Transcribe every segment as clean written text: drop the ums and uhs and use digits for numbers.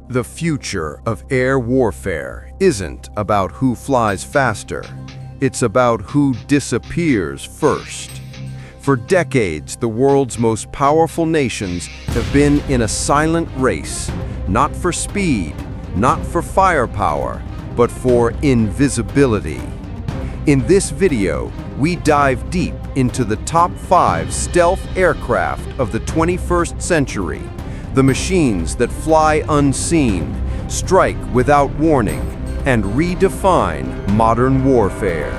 The future of air warfare isn't about who flies faster. It's about who disappears first. For decades, the world's most powerful nations have been in a silent race, not for speed, not for firepower, but for invisibility. In this video, we dive deep into the top 5 stealth aircraft of the 21st century, the machines that fly unseen, strike without warning, and redefine modern warfare.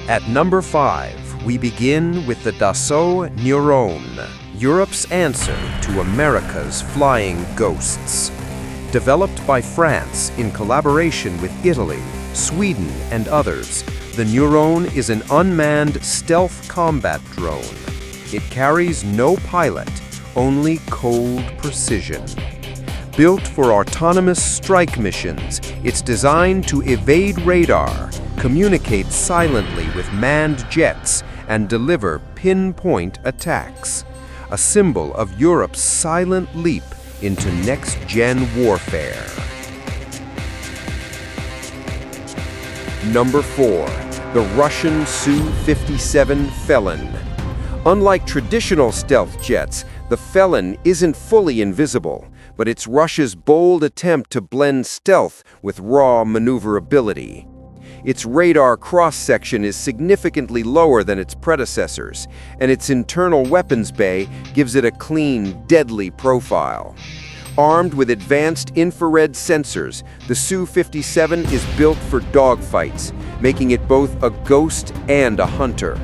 At number 5, we begin with the Dassault nEUROn, Europe's answer to America's flying ghosts. Developed by France in collaboration with Italy, Sweden, and others, the nEUROn is an unmanned stealth combat drone. It carries no pilot, only cold precision. Built for autonomous strike missions, it's designed to evade radar, communicate silently with manned jets, and deliver pinpoint attacks. A symbol of Europe's silent leap into next-gen warfare. Number 4. The Russian Su-57 Felon. Unlike traditional stealth jets, the Felon isn't fully invisible, but it's Russia's bold attempt to blend stealth with raw maneuverability. Its radar cross-section is significantly lower than its predecessors, and its internal weapons bay gives it a clean, deadly profile. Armed with advanced infrared sensors, the Su-57 is built for dogfights, making it both a ghost and a hunter.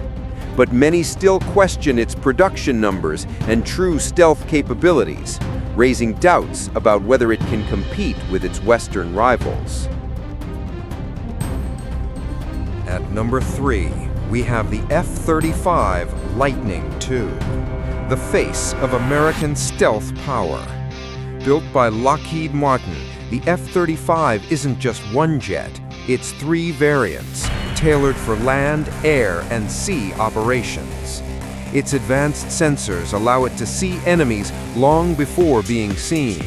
But many still question its production numbers and true stealth capabilities, raising doubts about whether it can compete with its Western rivals. At number 3, we have the F-35 Lightning II, the face of American stealth power. Built by Lockheed Martin, the F-35 isn't just one jet, it's 3 variants, tailored for land, air, and sea operations. Its advanced sensors allow it to see enemies long before being seen.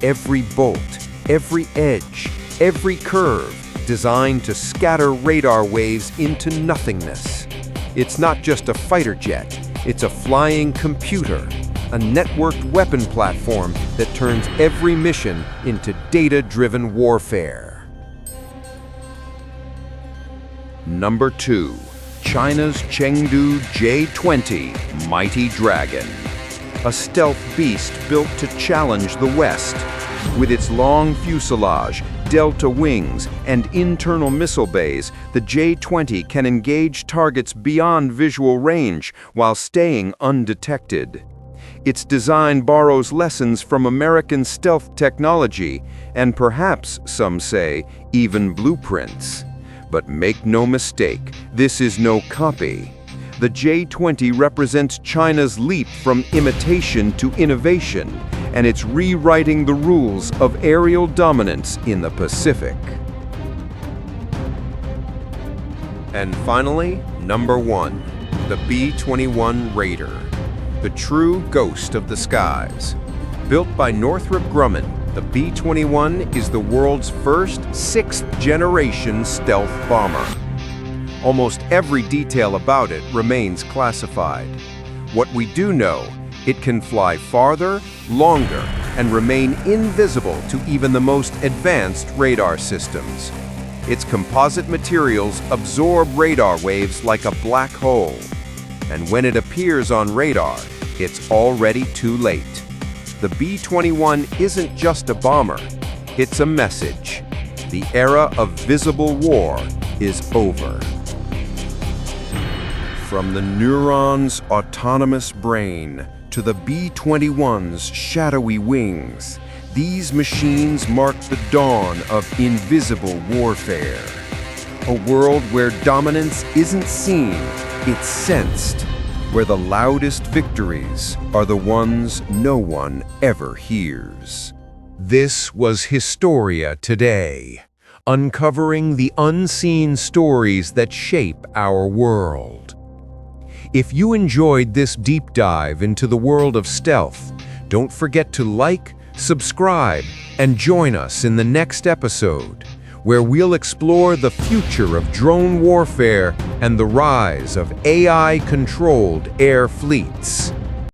Every bolt, every edge, every curve, designed to scatter radar waves into nothingness. It's not just a fighter jet, it's a flying computer, a networked weapon platform that turns every mission into data-driven warfare. Number 2. China's Chengdu J-20 Mighty Dragon. A stealth beast built to challenge the West. With its long fuselage, delta wings, and internal missile bays, the J-20 can engage targets beyond visual range while staying undetected. Its design borrows lessons from American stealth technology, and perhaps, some say, even blueprints. But make no mistake, this is no copy. The J-20 represents China's leap from imitation to innovation, and it's rewriting the rules of aerial dominance in the Pacific. And finally, number 1, the B-21 Raider, the true ghost of the skies. Built by Northrop Grumman, the B-21 is the world's first 6th-generation stealth bomber. Almost every detail about it remains classified. What we do know, it can fly farther, longer, and remain invisible to even the most advanced radar systems. Its composite materials absorb radar waves like a black hole. And when it appears on radar, it's already too late. The B-21 isn't just a bomber, it's a message. The era of visible war is over. From the nEUROn's autonomous brain to the B-21's shadowy wings, these machines mark the dawn of invisible warfare. A world where dominance isn't seen, it's sensed. Where the loudest victories are the ones no one ever hears. This was Historia Today, uncovering the unseen stories that shape our world. If you enjoyed this deep dive into the world of stealth, Don't forget to like, subscribe, and join us in the next episode, where we'll explore the future of drone warfare and the rise of AI-controlled air fleets.